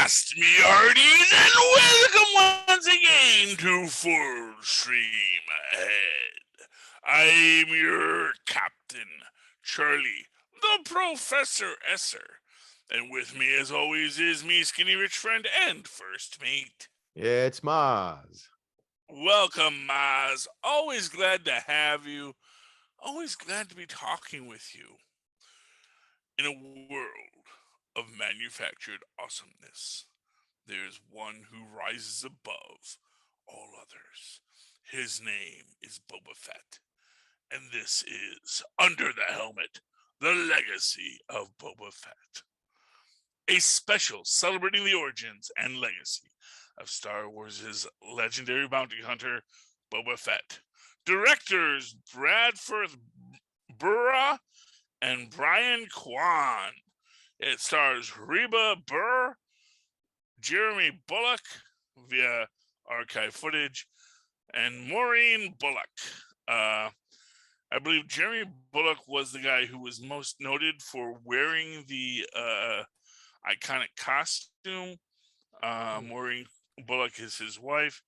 Blast me hearties and welcome once again to Full Stream Ahead. I'm your captain, Charlie, the Professor Esser. And with me as always is me skinny rich friend and first mate. It's Mozz. Welcome, Mozz. Always glad to have you. Always glad to be talking with you. In a world of manufactured awesomeness, there's one who rises above all others. His name is Boba Fett, and this is Under the Helmet, the Legacy of Boba Fett. A special celebrating the origins and legacy of Star Wars' legendary bounty hunter, Boba Fett. Directors Bradford Burra and Brian Kwan. It stars Reba Burr, Jeremy Bullock via archive footage, and Maureen Bullock. I believe Jeremy Bullock was the guy who was most noted for wearing the iconic costume. Maureen Bullock is his wife.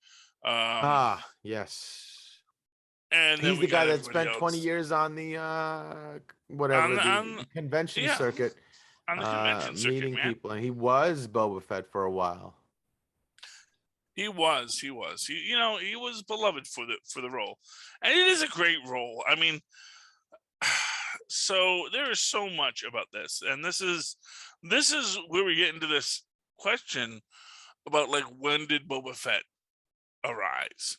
Yes. And He's the guy that spent else. 20 years on the convention circuit. On the convention circuit, meeting man. people, and he was Boba Fett for a while. He was. He was beloved for the role, and it is a great role. I mean, so there is so much about this, and this is where we get into this question about, like, when did Boba Fett arise?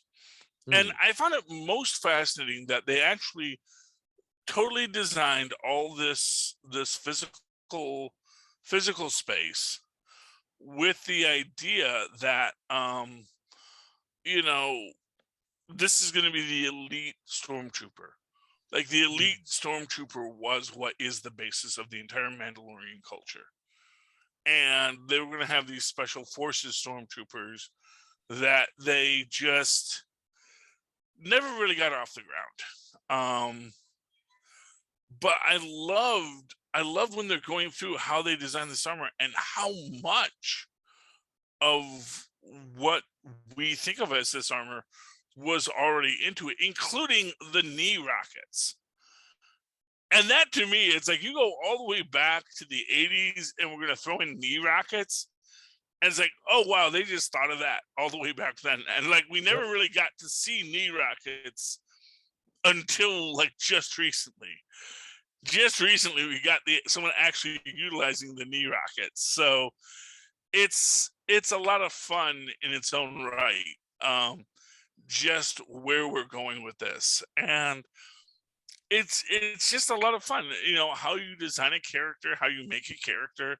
And I found it most fascinating that they actually totally designed all this physical space with the idea that this is going to be the elite stormtrooper. Like, the elite stormtrooper was what is the basis of the entire Mandalorian culture. And they were going to have these special forces stormtroopers that they just never really got off the ground. But I loved when they're going through how they designed this armor and how much of what we think of as this armor was already into it, including the knee rockets. And that, to me, it's like you go all the way back to the 80s and we're going to throw in knee rockets. And it's like, oh, wow, they just thought of that all the way back then. And, like, we never really got to see knee rockets until, like, just recently. Just recently, we got someone actually utilizing the knee rockets. So it's a lot of fun in its own right, just where we're going with this. And it's just a lot of fun, how you design a character, how you make a character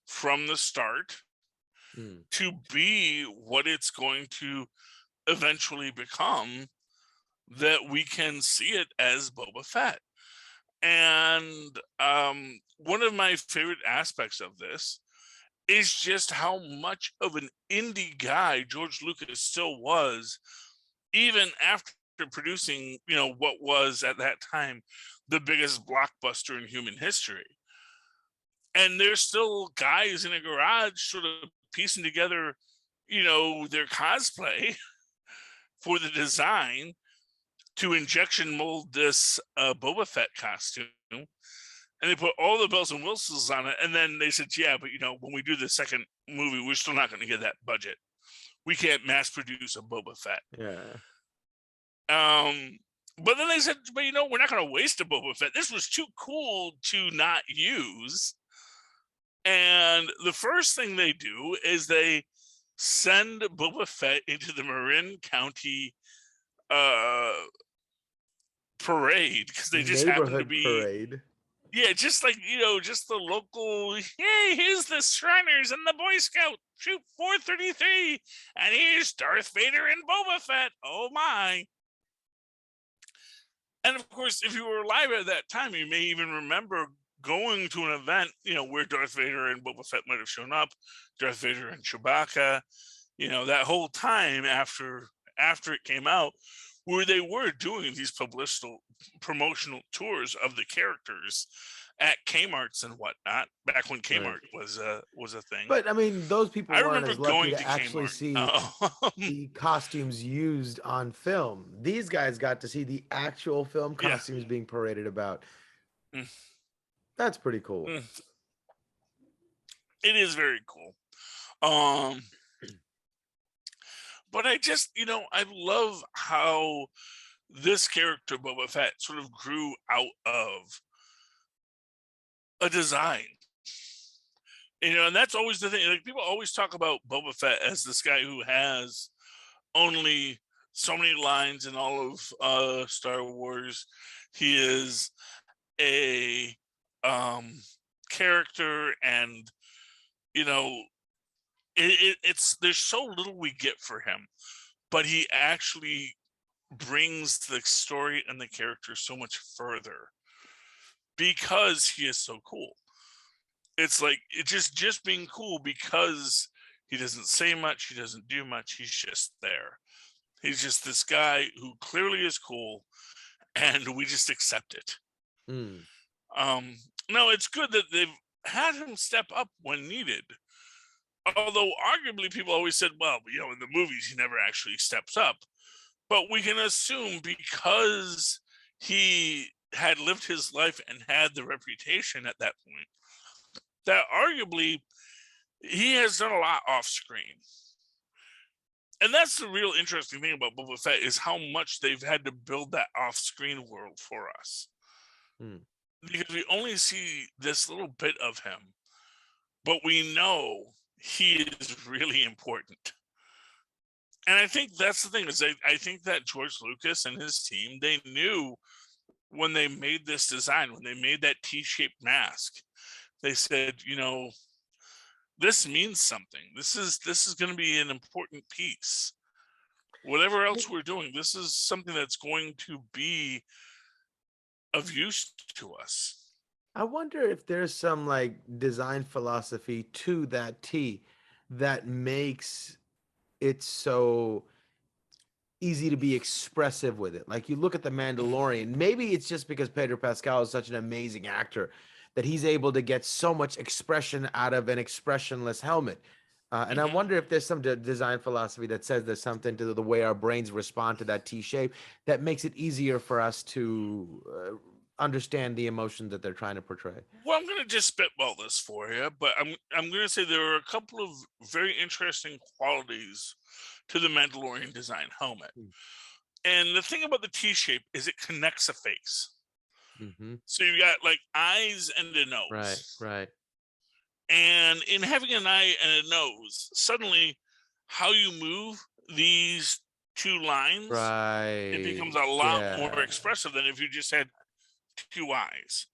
from the start to be what it's going to eventually become, that we can see it as Boba Fett. And one of my favorite aspects of this is just how much of an indie guy George Lucas still was, even after producing, what was at that time the biggest blockbuster in human history. And there's still guys in a garage sort of piecing together, their cosplay for the design to injection mold this Boba Fett costume. And they put all the bells and whistles on it. And then they said, yeah, but, when we do the second movie, we're still not going to get that budget. We can't mass produce a Boba Fett. Yeah. But then they said, but, we're not going to waste a Boba Fett. This was too cool to not use. And the first thing they do is they send Boba Fett into the Marin County parade, because they just happen to be parade. Yeah, just like, just the local, hey, here's the Shriners and the Boy Scout Troop 433, and here's Darth Vader and Boba Fett. Oh my. And of course, if you were alive at that time, you may even remember going to an event, where Darth Vader and Boba Fett might have shown up, Darth Vader and Chewbacca, that whole time after it came out, where they were doing these promotional tours of the characters. at Kmart's and whatnot back when Right. Kmart was a thing. But I mean, those people I weren't remember as lucky going to to actually Kmart. see the costumes used on film. These guys got to see the actual film Yeah. costumes being paraded about. Mm, That's pretty cool. it is very cool. Um, but I just, I love how this character Boba Fett sort of grew out of a design. And that's always the thing. Like, people always talk about Boba Fett as this guy who has only so many lines in all of Star Wars. He is a character, and you know, it's there's so little we get for him, but he actually brings the story and the character so much further because he is so cool. It's like it just being cool because he doesn't say much, he doesn't do much, he's just there. He's just this guy who clearly is cool, and we just accept it. Mm. Um, no, it's good that they've had him step up when needed. Although arguably people always said, well, in the movies he never actually steps up. But we can assume because he had lived his life and had the reputation at that point, that arguably he has done a lot off screen. And that's the real interesting thing about Boba Fett is how much they've had to build that off screen world for us. Mm. Because we only see this little bit of him, but we know he is really important. And I think that's the thing is I think that George Lucas and his team, they knew when they made this design, when they made that T-shaped mask, they said, this means something. This is going to be an important piece. Whatever else we're doing, this is something that's going to be of use to us. I wonder if there's some like design philosophy to that T that makes it so easy to be expressive with it. Like you look at the Mandalorian, maybe it's just because Pedro Pascal is such an amazing actor that he's able to get so much expression out of an expressionless helmet. And I wonder if there's some design philosophy that says there's something to the way our brains respond to that T shape that makes it easier for us to understand the emotion that they're trying to portray. Well, I'm going to just spitball this for you, but I'm going to say there are a couple of very interesting qualities to the Mandalorian design helmet. And the thing about the T shape is it connects a face. Mm-hmm. So you got like eyes and a nose. Right, right. And in having an eye and a nose, suddenly how you move these two lines, it becomes Right. a lot more Yeah. expressive than if you just had two eyes.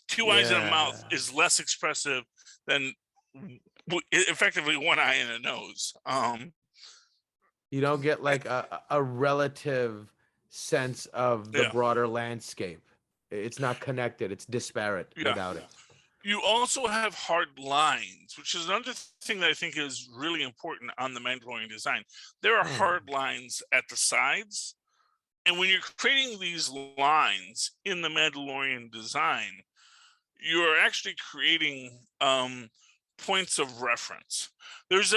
Two eyes and a mouth Yeah. is less expressive than effectively one eye and a nose. You don't get like a relative sense of the Yeah, broader landscape. It's not connected. It's disparate yeah. without it. You also have hard lines, which is another thing that I think is really important on the Mandalorian design. There are hard lines at the sides, and when you're creating these lines in the Mandalorian design, you're actually creating points of reference. There's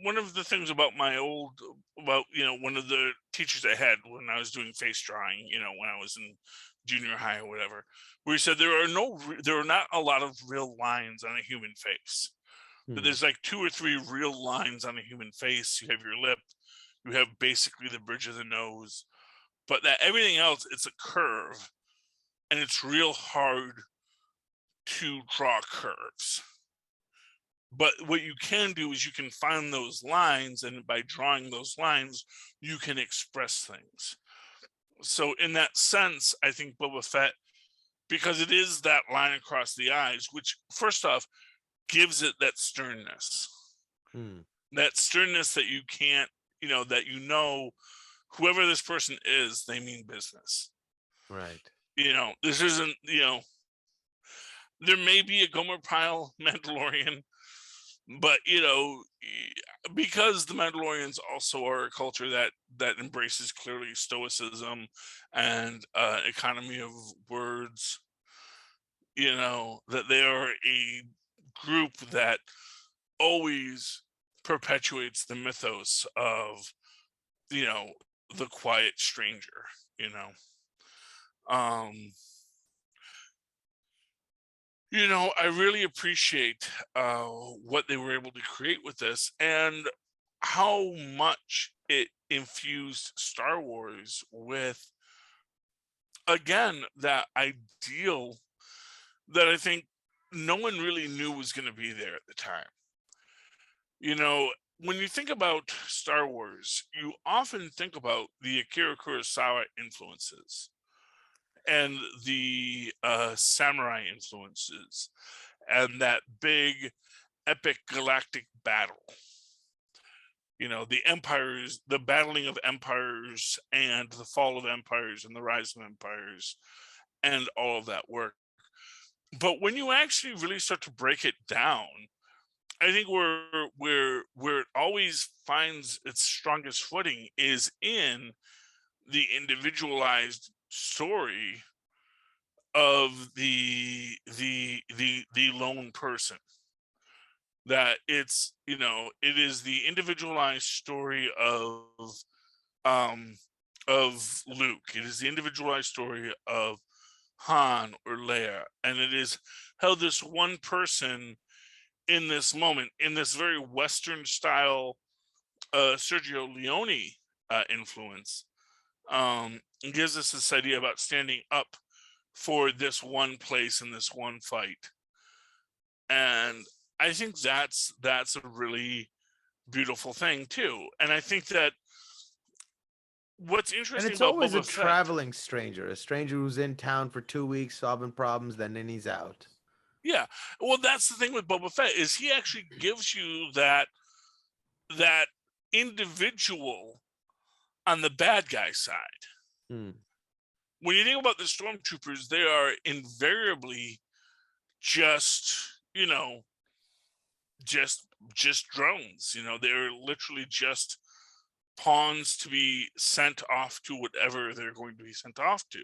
one of the things about one of the teachers I had when I was doing face drawing, when I was in junior high or whatever, where he said there are not a lot of real lines on a human face. But there's like 2 or 3 real lines on a human face. You have your lip, you have basically the bridge of the nose, but that everything else, it's a curve, and it's real hard to draw curves. But what you can do is you can find those lines, and by drawing those lines, you can express things. So in that sense, I think Boba Fett, because it is that line across the eyes, which first off gives it that sternness. That sternness that you can't, that whoever this person is, they mean business. Right. This isn't, there may be a Gomer Pyle Mandalorian, but because the Mandalorians also are a culture that embraces clearly stoicism and economy of words, that they are a group that always perpetuates the mythos of, you know, the quiet stranger, you know. Um, I really appreciate what they were able to create with this and how much it infused Star Wars with, again, that ideal that I think no one really knew was going to be there at the time. You know, when you think about Star Wars, you often think about the Akira Kurosawa influences and the samurai influences and that big epic galactic battle. The battling of empires and the fall of empires and the rise of empires and all of that work. But when you actually really start to break it down, I think where it always finds its strongest footing is in the individualized story of the lone person. That it is the individualized story um of Luke. It is the individualized story of Han or Leia, and it is how this one person in this moment, in this very Western style Sergio Leone influence, gives us this idea about standing up for this one place in this one fight. And I think that's a really beautiful thing too. And I think that what's And interesting it's about always a Boba Fett, traveling stranger, a stranger who's in town for 2 weeks solving problems, then he's out. yeah, well, that's the thing with Boba Fett is he actually gives you that individual on the bad guy side. Hmm. When you think about the stormtroopers, they are invariably just just just drones. They're literally just pawns to be sent off to whatever they're going to be sent off to.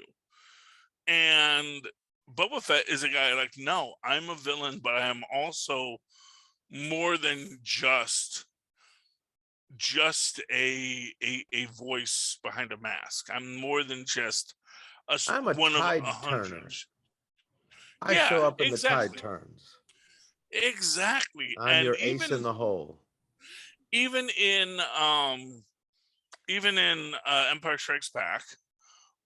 And Boba Fett is a guy like, no, I'm a villain, but I am also more than just a voice behind a mask. I'm more than just I'm a one of a tide hundred. turner. I Yeah, show up when the tide exactly. turns. Exactly. I'm And your ace in the hole. even in Empire Strikes Back,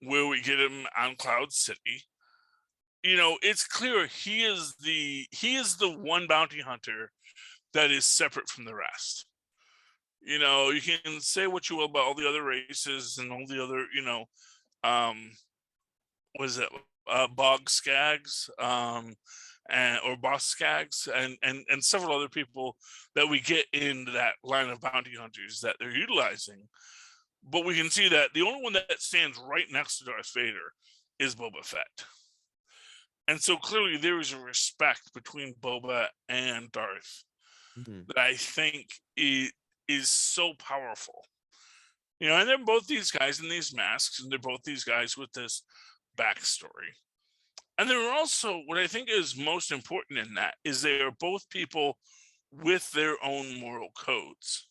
where we get him on Cloud City, it's clear he is the one bounty hunter that is separate from the rest. You can say what you will about all the other races and all the other, um, what is it, bog skags, or boss skags, and several other people that we get in that line of bounty hunters that they're utilizing. But we can see that the only one that stands right next to Darth Vader is Boba Fett. And so clearly there is a respect between Boba and Darth Hmm. that I think is so powerful. And they're both these guys in these masks, and they're both these guys with this backstory. And they're also, what I think is most important in that is they are both people with their own moral codes.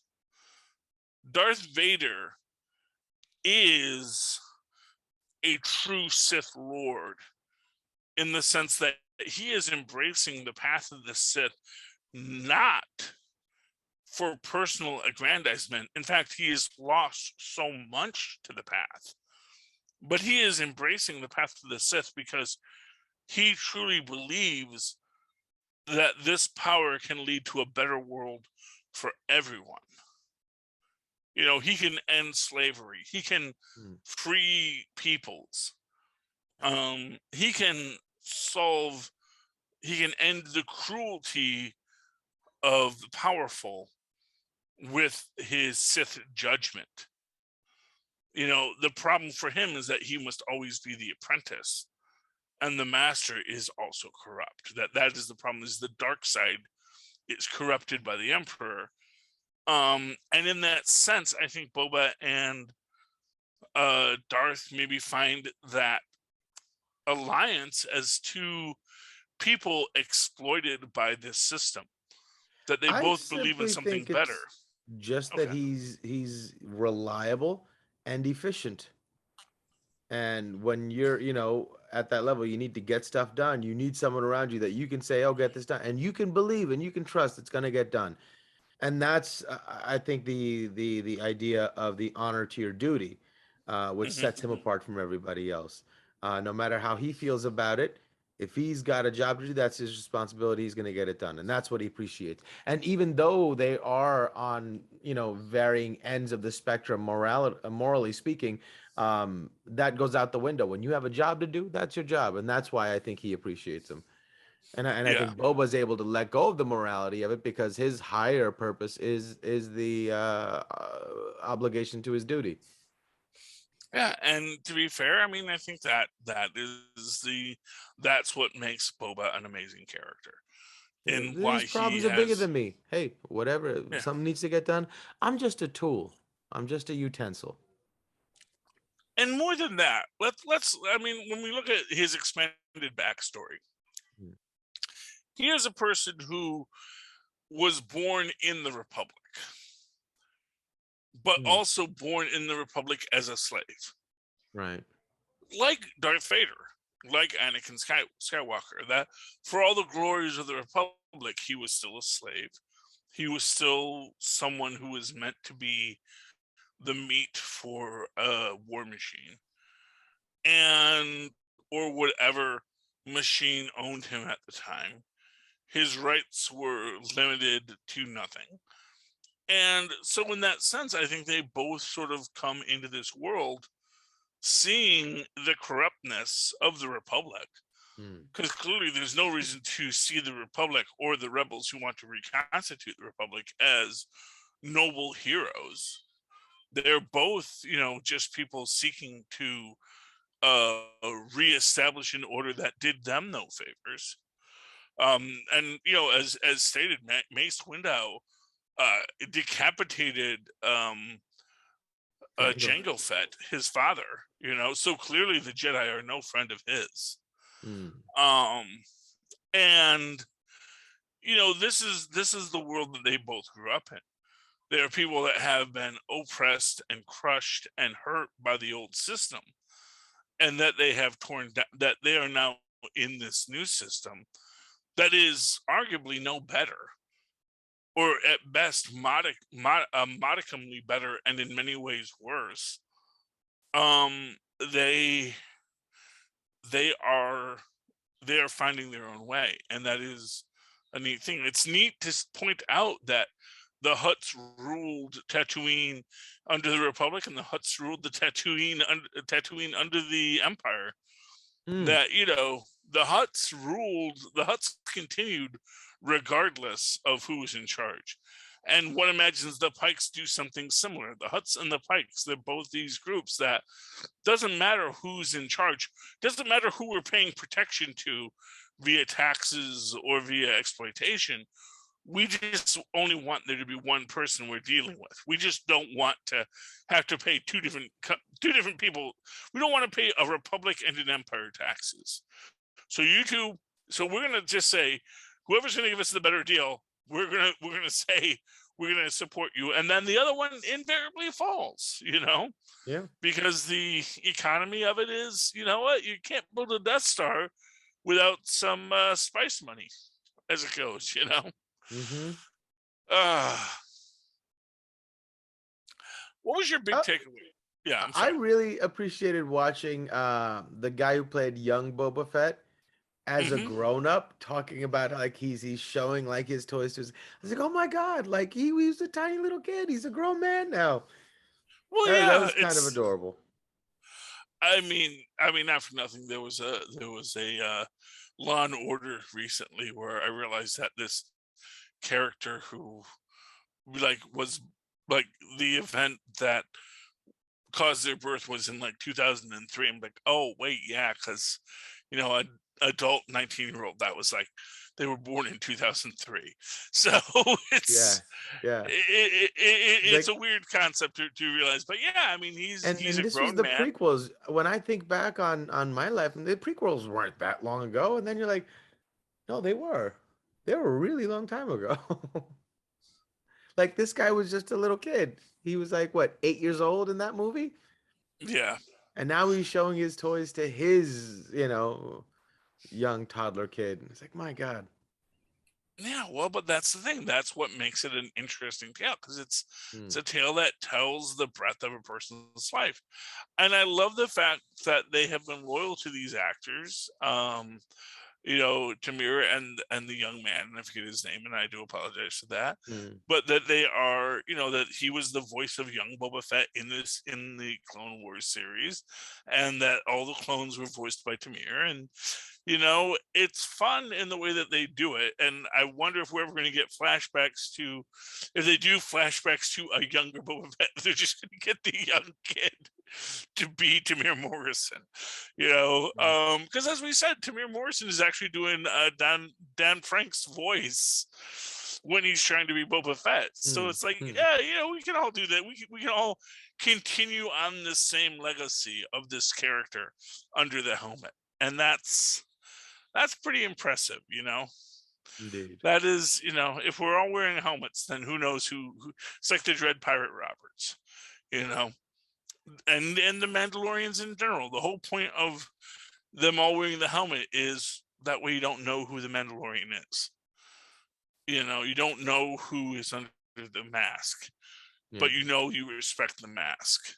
Darth Vader is a true Sith Lord in the sense that he is embracing the path of the Sith not for personal aggrandizement. In fact, he has lost so much to the path, but he is embracing the path of the Sith because he truly believes that this power can lead to a better world for everyone. He can end slavery. He can Hmm. free peoples. He can solve. He can end the cruelty of the powerful with his Sith judgment. The problem for him is that he must always be the apprentice, and the master is also corrupt. That is the problem. Is the dark side is corrupted by the Emperor. And in that sense, I think Boba and Darth maybe find that alliance as two people exploited by this system, that they I both believe in simply something think better. it's just that Okay. he's reliable and efficient. And when you're, at that level, you need to get stuff done. You need someone around you that you can say, "Oh, get this done," and you can believe and you can trust it's going to get done. And that's, I think, the idea of the honor to your duty, which Hmm. sets him apart from everybody else. No matter how he feels about it, if he's got a job to do, that's his responsibility. He's going to get it done, and that's what he appreciates. And even though they are on, varying ends of the spectrum, morally speaking, that goes out the window. When you have a job to do, that's your job, and that's why I think he appreciates him. And I Yeah. think Boba's able to let go of the morality of it because his higher purpose is the obligation to his duty. Yeah, and to be fair, I mean, I think that that's what makes Boba an amazing character, and why These he problems are bigger has. than me. Hey, whatever, Yeah. something needs to get done. I'm just a tool. I'm just a utensil. And more than that, let's I mean, when we look at his expanded backstory, Mm, he is a person who was born in the Republic, but mm, also born in the Republic as a slave. right. Like Darth Vader, like Anakin Skywalker, that for all the glories of the Republic, he was still a slave. He was still someone who was meant to be the meat for a war machine, and or whatever machine owned him at the time. His rights were limited to nothing. And so, in that sense, I think they both sort of come into this world seeing the corruptness of the Republic. Mm, Because clearly, there's no reason to see the Republic or the rebels who want to reconstitute the Republic as noble heroes. They're both, just people seeking to uh, reestablish an order that did them no favors. And as stated, Mace Windu decapitated Jango Fett. Jango Fett, his father. So clearly the Jedi are no friend of his. Mm, Um, and this is the world that they both grew up in. There are people that have been oppressed and crushed and hurt by the old system, and that they have torn down. That they are now in this new system that is arguably no better, or at best modicumly better, and in many ways worse. Um, they they are they are finding their own way, and that is a neat thing. It's neat to point out that the Huts ruled Tatooine under the Republic, and the Huts ruled the Tatooine under the Empire. mm, That the Huts continued regardless of who was in charge. And one imagines the Pikes do something similar. The Huts and the Pikes, they're both these groups that doesn't matter who's in charge, doesn't matter who we're paying protection to via taxes or via exploitation. We just only want there to be one person we're dealing with. We just don't want to have to pay two different people. We don't want to pay a republic and an empire taxes. So you two, so we're gonna just say, whoever's gonna give us the better deal, we're gonna say we're gonna support you, and then the other one invariably falls. yeah. Because the economy of it is, you know what, you can't build a Death Star without some spice money, as it goes. Mm-hmm. Uh, what was your big takeaway? Yeah, I'm I sorry. really appreciated watching the guy who played young Boba Fett as a Hmm. grown up talking about like he's showing like his toys to his. I was like, oh my god, like he was a tiny little kid. He's a grown man now. Well, That yeah, was kind of it's. adorable. I mean, not for nothing. There was a Law and Order recently where I realized that this character who was like the event that caused their birth was in like 2003. I'm like, oh wait, yeah, because an adult 19-year-old that was like they were born in 2003. So Yeah, it's yeah. He's it's like, a weird concept to realize, but yeah, I mean he's and a this was grown the man. prequels. When I think back on my life, the prequels weren't that long ago, and then you're like, No, they were. They were a really long time ago. Like this guy was just a little kid. He was like what, 8 years old in that movie? Yeah. And now he's showing his toys to his, young toddler kid. And it's like, my God. Yeah, well, but that's the thing. That's what makes it an interesting tale, because it's Hmm. a tale that tells the breadth of a person's life. And I love the fact that they have been loyal to these actors. Tamir and the young man, and I forget his name, and I do apologize for that. Hmm. But that they are, that he was the voice of young Boba Fett in the Clone Wars series, and that all the clones were voiced by Tamir, and it's fun in the way that they do it. And I wonder if we're ever going to get flashbacks to, if they do flashbacks to a younger Boba Fett, they're just going to get the young kid to be Tamir Morrison, Hmm. because as we said, Tamir Morrison is actually doing Dan Frank's voice when he's trying to be Boba Fett. So Hmm. it's like, Hmm. yeah, we can all do that. We can all continue on this same legacy of this character under the helmet, and that's pretty impressive. Indeed. That is, if we're all wearing helmets, then who knows who it's like the Dread Pirate Roberts, you know and the Mandalorians in general. The whole point of them all wearing the helmet is that way you don't know who the Mandalorian is. You don't know who is under the mask, Yeah. but you respect the mask.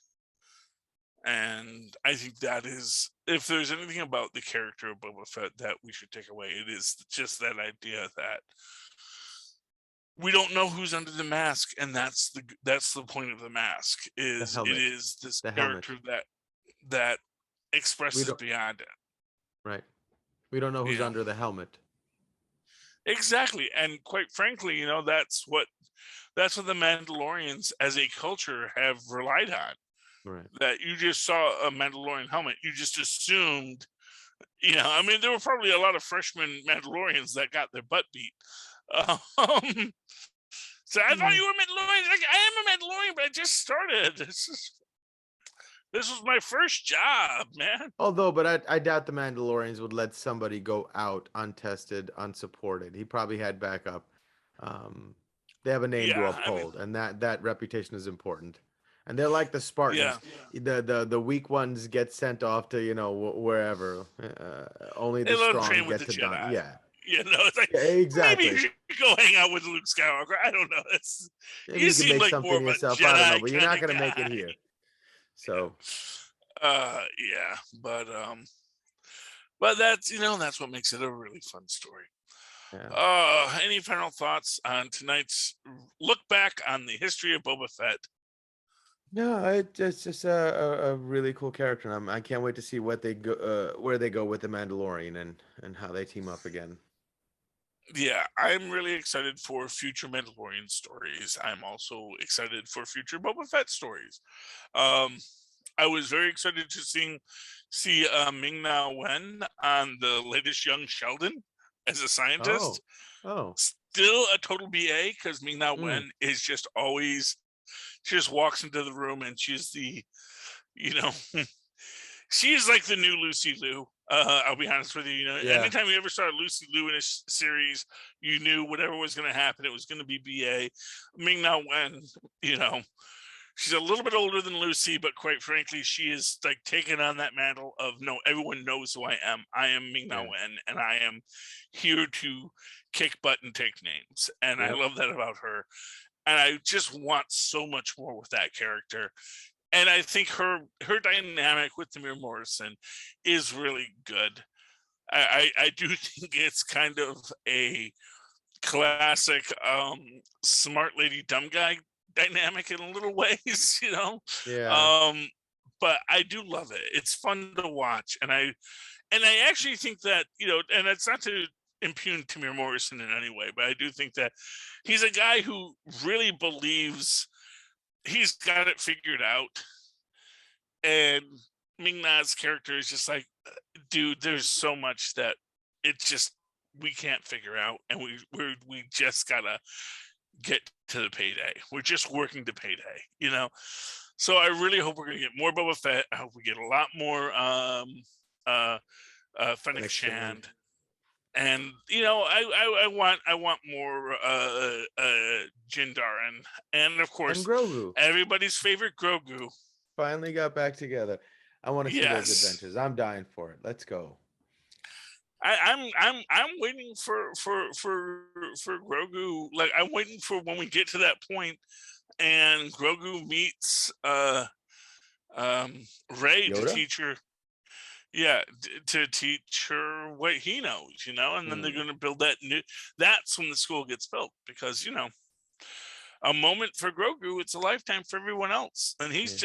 And I think that is, if there's anything about the character of Boba Fett that we should take away, it is just that idea that we don't know who's under the mask, and that's the point of the mask. The Is it helmet. is this The helmet. character that We expresses don't beyond it. right. We don't know You who's know under the helmet. exactly, and quite frankly, that's what the Mandalorians as a culture have relied on. Right. That you just saw a Mandalorian helmet, you just assumed. I mean, there were probably a lot of freshman Mandalorians that got their butt beat. Um, so I thought Yeah. you were Mandalorian. Like, I am a Mandalorian, but I just started. This was my first job, man. Although, but I doubt the Mandalorians would let somebody go out untested, unsupported. He probably had backup. Um, they have a name to Yeah, I mean, uphold, and that reputation is important. And they're like the yeah, Spartans. The weak ones get sent off to wherever. Only they the let him strong train with get the to done. Jedi. Yeah, It's like yeah, maybe exactly. you should go hang out with Luke Skywalker. I don't know. Maybe You you can seem make like more something of of a yourself. I don't know, Jedi but you're kind not of gonna make it guy. here. Yeah. So Yeah, but that's what makes it a really fun story. yeah. Any final thoughts on tonight's look back on the history of Boba Fett? No, it's just a really cool character, and I can't wait to see what they go where they go with the Mandalorian and how they team up again. Yeah, I'm really excited for future Mandalorian stories. I'm also excited for future Boba Fett stories. Um, I was very excited to see Ming Na Wen on the latest Young Sheldon as a Oh, scientist. oh, Still a total BA, because Ming Na mm, Wen is just always, she just walks into the room and she's the, you know, she's like the new Lucy Liu. I'll be honest with you. yeah, Anytime you ever saw Lucy Liu in a series, you knew whatever was going to happen, it was going to be BA. Ming Na Wen, you know, she's a little bit older than Lucy, but quite frankly, she is like taking on that mantle of no, everyone knows who I am. I am Ming Na yeah, Wen, and I am here to kick butt and take names. And I yep, love that about her. And I just want so much more with that character. And I think her dynamic with Tamir Morrison is really good. I do think it's kind of a classic smart lady dumb guy dynamic in a little ways. yeah, um but I do love it. It's fun to watch, and I actually think that, and it's not to impugn Tamir Morrison in any way, but I do think that he's a guy who really believes he's got it figured out. And Ming Na's character is just like, dude, there's so much that it just we can't figure out, and we just gotta get to the payday. We're just working to payday. So I really hope we're gonna get more Boba Fett. I hope we get a lot more uh Fennec Fennec Shand. Shand. And I want more Jindarin, and of And course Grogu everybody's favorite Grogu. finally got back together. I want to see those Yes, adventures. I'm dying for it. Let's go. I'm waiting for Grogu. Like, I'm waiting for when we get to that point and Grogu meets Rey to Yoda? teach her, yeah, to teach her what he knows, and then they're Hmm. going to build that new. That's when the school gets built, because a moment for Grogu, it's a lifetime for everyone else, and Yeah. he's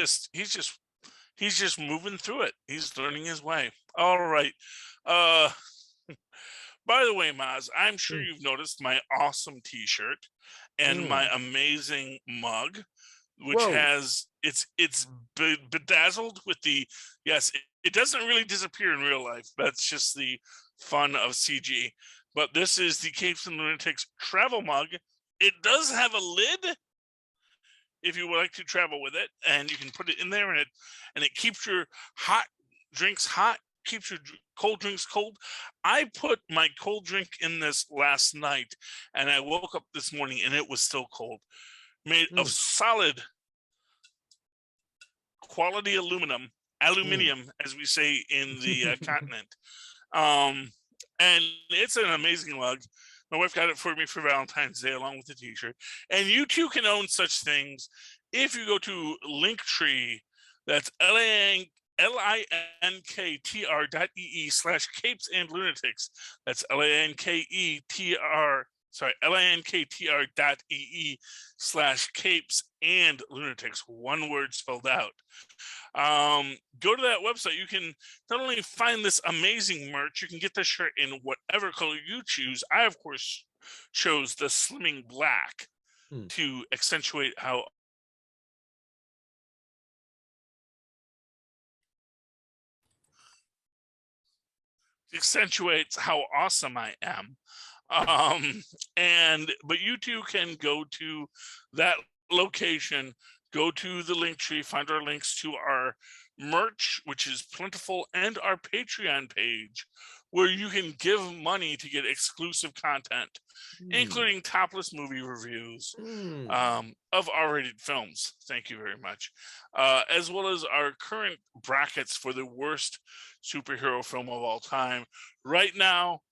just moving through it. He's learning his way. All right. Uh, by the way, Maz, I'm sure Mm. you've noticed my awesome T-shirt and my Mm. amazing mug, which Whoa. has it's bedazzled with the, yes. It doesn't really disappear in real life. That's just the fun of CG. But this is the Capes and Lunatics travel mug. It does have a lid if you would like to travel with it, and you can put it in there, and it keeps your hot drinks hot, keeps your cold drinks cold. I put my cold drink in this last night, and I woke up this morning and it was still cold. Made of Mm. solid quality Mm. aluminium, as we say in the continent. Um, and it's an amazing mug. My wife got it for me for Valentine's Day along with the T-shirt. And you too can own such things if you go to Linktree. That's linktr.ee/capes and lunatics. That's linktr.ee/capes and lunatics. One word spelled out. Go to that website. You can not only find this amazing merch, you can get the shirt in whatever color you choose. I, of course, chose the slimming black Mm. to accentuate how awesome I am. But you too can go to that location, go to the link tree, find our links to our merch, which is plentiful, and our Patreon page, where you can give money to get exclusive content, Mm. including topless movie reviews Mm. of R-rated films. Thank you very much. As well as our current brackets for the worst superhero film of all time. Right now,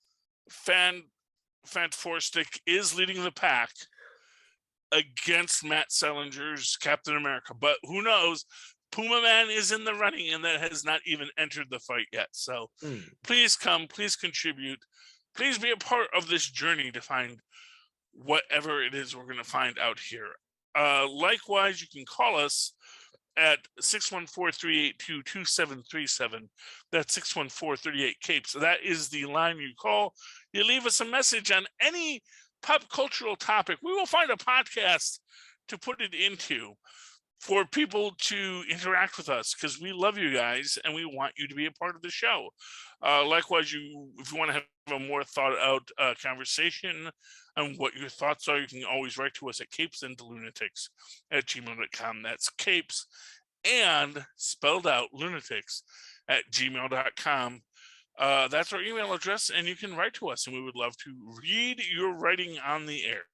Fantastic is leading the pack against Matt Sellinger's Captain America, but who knows? Puma Man is in the running, and that has not even entered the fight yet. So Mm. please come, please contribute, please be a part of this journey to find whatever it is we're going to find out here. Likewise, you can call us at 614-382-2737. That's 614-38-CAPES. That is the line you call. You leave us a message on any pop cultural topic. We will find a podcast to put it into for people to interact with us, because we love you guys and we want you to be a part of the show. Likewise, if you want to have a more thought out conversation on what your thoughts are, you can always write to us at capesandlunatics@gmail.com. That's capes and spelled out lunatics@gmail.com. That's our email address, and you can write to us, and we would love to read your writing on the air.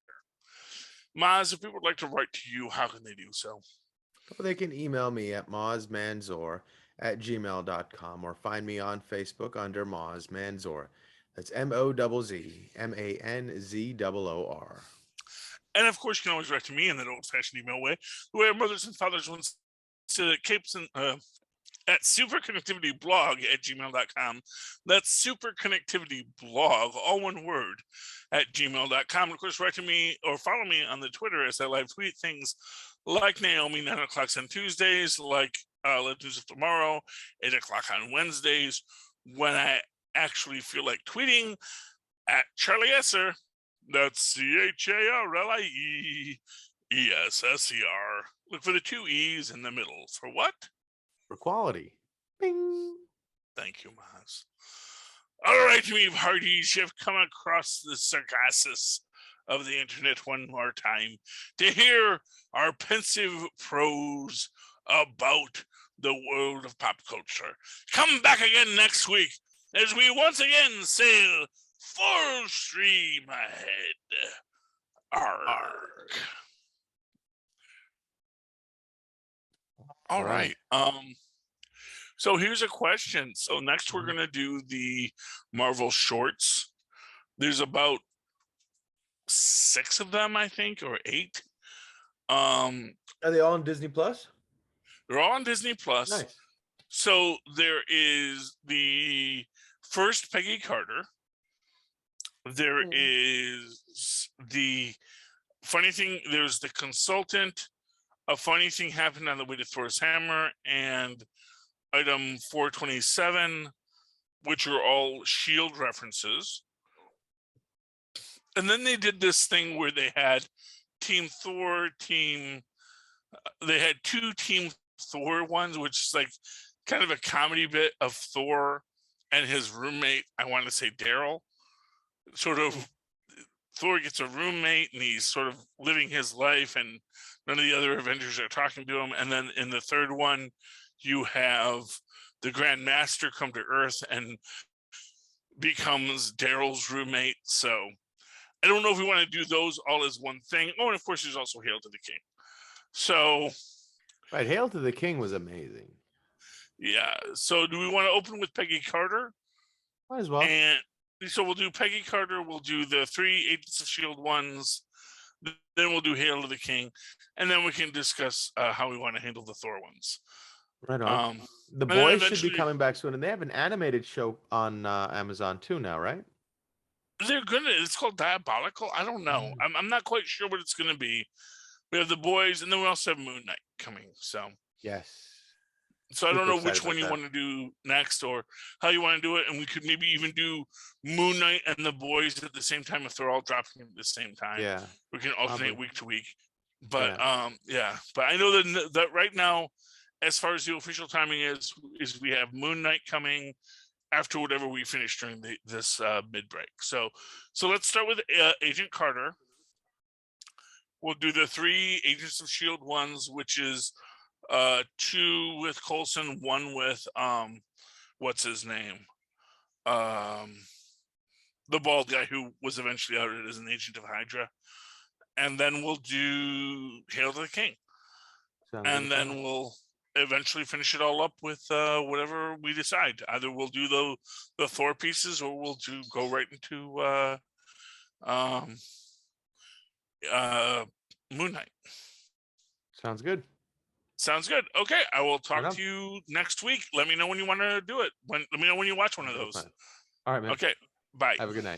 Maz, if people would like to write to you, how can they do so? Well, they can email me at mozzmanzor@gmail.com or find me on Facebook under Mozz Manzor. That's MOZZMANZOOR. And of course, you can always write to me in that old-fashioned email way, the way our mothers and fathers once to capes and at superconnectivityblog@gmail.com. That's superconnectivityblog, all one word, @gmail.com. Of course, write to me or follow me on the Twitter as I live tweet things like Naomi 9 o'clock on Tuesdays, like Live News of Tomorrow 8 o'clock on Wednesdays, when I actually feel like tweeting at Charlie Esser. That's CharlieEsser. Look for the two E's in the middle. For what? For quality. Bing. Thank you, Maz. All right, me hearties, you've come across the sargassus of the internet one more time to hear our pensive prose about the world of pop culture. Come back again next week as we once again sail Full stream ahead. Arg. All right. So here's a question. So next we're gonna do the Marvel shorts. There's about 6 of them, I think, or 8. Are they all on Disney Plus? They're all on Disney Plus. Nice. So there is the first Peggy Carter. There is the funny thing. There's the consultant. A funny thing happened on the way to Thor's hammer, and item 427, which are all Shield references. And then they did this thing where they had Team Thor, they had 2 Team Thor ones, which is like kind of a comedy bit of Thor and his roommate, I want to say Daryl. Sort of Thor gets a roommate and he's sort of living his life, and none of the other Avengers are talking to him. And then in the third one, you have the Grand Master come to Earth and becomes Daryl's roommate. So I don't know if we want to do those all as one thing. Oh, and of course, there's also Hail to the King. So, right, Hail to the King was amazing. Yeah. So do we want to open with Peggy Carter? Might as well. And so we'll do Peggy Carter. We'll do the 3 Agents of S.H.I.E.L.D. ones. Then we'll do Hail to the King. And then we can discuss how we want to handle the Thor ones. Right on. The Boys should be coming back soon. And they have an animated show on Amazon too now, right? They're gonna. It's called Diabolical. I don't know. I'm not quite sure what it's gonna be. We have the Boys, and then we also have Moon Knight coming. So yes. So I don't know which one you want to do next, or how you want to do it, and we could maybe even do Moon Knight and the Boys at the same time if they're all dropping at the same time. Yeah, we can alternate week to week. But but I know that right now, as far as the official timing is we have Moon Knight coming after whatever we finish during this mid break. So let's start with Agent Carter. We'll do the 3 Agents of S.H.I.E.L.D. ones, which is 2 with Coulson, 1 with what's his name, the bald guy who was eventually outed as an agent of Hydra. And then we'll do Hail to the King. And then we'll eventually finish it all up with whatever we decide. Either we'll do the Thor pieces, or we'll go right into Moon Knight. Sounds good. Sounds good. Okay, I will talk to you next week. Let me know when you want to do it. Let me know when you watch one of those. All right, man. Okay, bye. Have a good night.